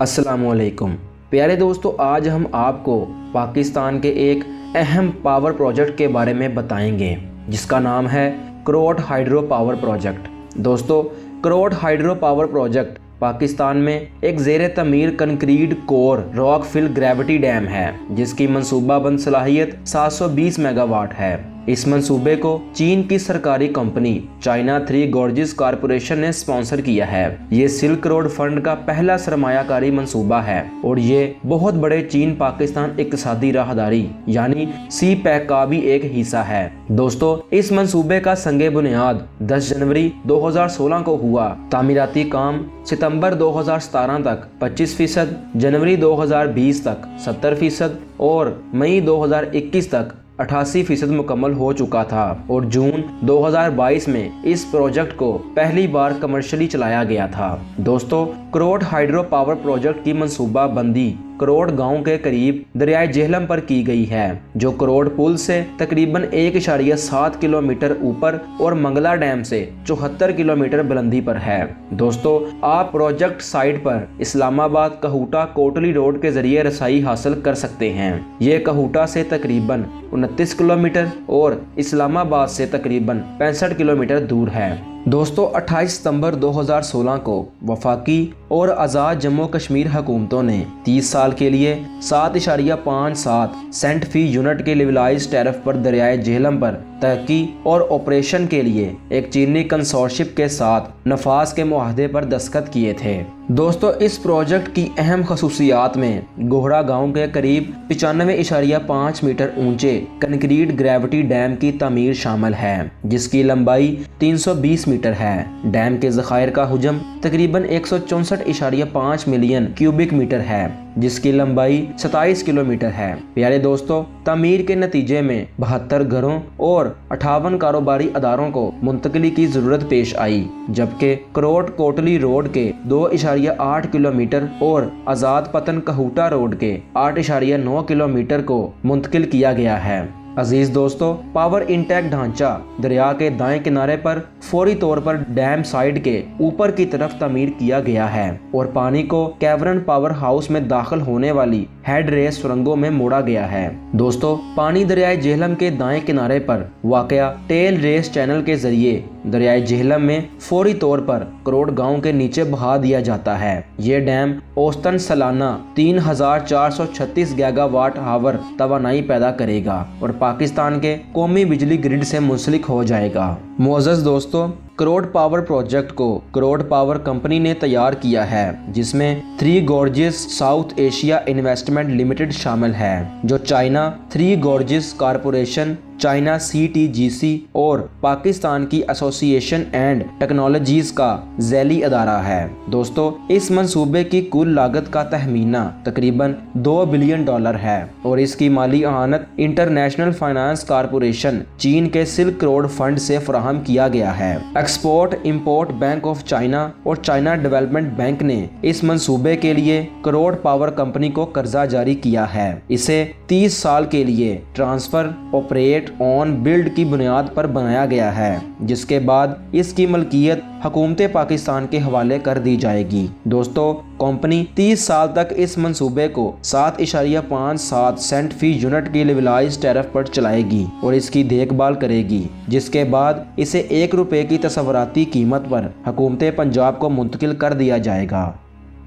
अस्सलाम वालेकुम प्यारे दोस्तों, आज हम आपको पाकिस्तान के एक अहम पावर प्रोजेक्ट के बारे में बताएंगे जिसका नाम है करोट हाइड्रो पावर प्रोजेक्ट। दोस्तों, करोट हाइड्रो पावर प्रोजेक्ट पाकिस्तान में एक ज़ेर तमीर concrete core rock fill gravity dam है जिसकी मंसूबाबंद सलाहियत 720 मेगावाट है। इस मंसूबे को चीन की सरकारी कंपनी चाइना 3 गॉर्जिस कॉरपोरेशन ने स्पॉन्सर किया है। ये सिल्क रोड फंड का पहला सरमायाकारी मंसूबा है और ये बहुत बड़े चीन पाकिस्तान इक्तिसादी राहदारी यानी सी पैक का भी एक हिस्सा है। दोस्तों, इस मंसूबे का संगे बुनियाद 10 जनवरी 2016 को हुआ। तामीराती काम सितंबर 2017 तक 25%, जनवरी 2020 तक 70% और मई 2021 तक 88% मुकम्मल हो चुका था और जून 2022 में इस प्रोजेक्ट को पहली बार कमर्शियली चलाया गया था। दोस्तों, करोट हाइड्रो पावर प्रोजेक्ट की मंसूबा बंदी करोट गांव के करीब दरियाए जेहलम पर की गई है, जो करोट पुल से तकरीबन 1.7 किलोमीटर ऊपर और मंगला डैम से 74 किलोमीटर बुलंदी पर है। दोस्तों, आप प्रोजेक्ट साइट पर इस्लामाबाद कहूटा कोटली रोड के जरिए रसाई हासिल कर सकते हैं। ये कहूटा से तकरीबन 29 किलोमीटर और इस्लामाबाद से तकरीबन 65 किलोमीटर दूर है। दोस्तों, 28 सितंबर 2016 को वफाकी और आज़ाद जम्मू कश्मीर हुकूमतों ने 30 साल के लिए 7.57 सेंट फी यूनिट के लेवलाइज टैरिफ पर दरियाए जेहलम पर तरक्की और ऑपरेशन के लिए एक चीनी कंसोर्शिप के साथ नफाज के मुआहदे पर दस्तखत किए थे। दोस्तों, इस प्रोजेक्ट की अहम खसूसियात में गोहरा गांव के करीब 95.5 मीटर ऊंचे कंक्रीट ग्रेविटी डैम की तामीर शामिल है जिसकी लंबाई 320 मीटर है। डैम के ज़खायर का हुजम तकरीबन 164.5 मिलियन क्यूबिक मीटर है जिसकी लंबाई 27 किलोमीटर है। प्यारे दोस्तों, तामीर के नतीजे में 72 घरों और 58 कारोबारी अदारों को मुंतकली की ज़रूरत पेश आई, जबकि करोट कोटली रोड के 2.8 किलोमीटर और आज़ाद पतन कहूटा रोड के 8.9 किलोमीटर को मुंतकिल किया गया है। अजीज दोस्तों, पावर इंटैक ढांचा दरिया के दाएं किनारे पर फौरी तौर पर डैम साइड के ऊपर की तरफ तामीर किया गया है और पानी को कैवरन पावर हाउस में दाखिल होने वाली हेड रेस सुरंगों में मोड़ा गया है। दोस्तों, पानी दरियाए जेहलम के दाएं किनारे पर वाकया टेल रेस चैनल के जरिए दरियाए जेहलम में फौरी तौर पर करोट गांव के नीचे बहा दिया जाता है। ये डैम औसतन सालाना 3436 गीगावाट आवर तवानाई पैदा करेगा और पाकिस्तान के कौमी बिजली ग्रिड से मुंसलिक हो जाएगा। मोअज़्ज़ज़ दोस्तों, करोट पावर प्रोजेक्ट को करोट पावर कंपनी ने तैयार किया है जिसमें 3 Gorges south Asia investment limited शामिल है, जो China 3 Gorges corporation, China CTGC और पाकिस्तान की एसोसिएशन एंड टेक्नोलॉजीज का ज़ैली अदारा है। दोस्तों, इस मंसूबे की कुल लागत का तहमीना तकरीबन $2 बिलियन है और इसकी माली अहानत इंटरनेशनल फाइनेंस कॉरपोरेशन चीन के सिल्क रोड फंड से फराहम किया गया है। Export import bank of China और चाइना डेवलपमेंट बैंक ने इस मंसूबे के लिए करोट पावर कंपनी को कर्जा जारी किया है। इसे 30 साल के लिए ट्रांसफर ऑपरेट ऑन बिल्ड की बुनियाद पर बनाया गया है, जिसके बाद इसकी मलकियत हुकूमत पाकिस्तान के हवाले कर दी जाएगी। दोस्तों, कंपनी 30 साल तक इस मंसूबे को 7.57 सेंट फी यूनिट की लेवलाइज टैरिफ पर चलाएगी और इसकी देखभाल करेगी, जिसके बाद इसे ₹1 की तसव्वुराती कीमत पर हुकूमत पंजाब को मुंतकिल कर दिया जाएगा।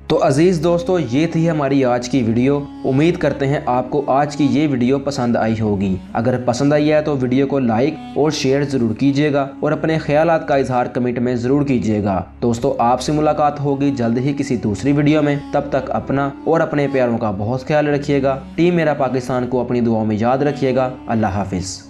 तो अजीज़ दोस्तों, ये थी हमारी आज की वीडियो। उम्मीद करते हैं आपको आज की ये वीडियो पसंद आई होगी। अगर पसंद आई है तो वीडियो को लाइक और शेयर ज़रूर कीजिएगा और अपने ख्यालात का इजहार कमेंट में ज़रूर कीजिएगा। दोस्तों, आपसे मुलाकात होगी जल्द ही किसी दूसरी वीडियो में। तब तक अपना और अपने प्यारों का बहुत ख्याल रखिएगा। टीम मेरा पाकिस्तान को अपनी दुआओं में याद रखिएगा। अल्लाह हाफिज़।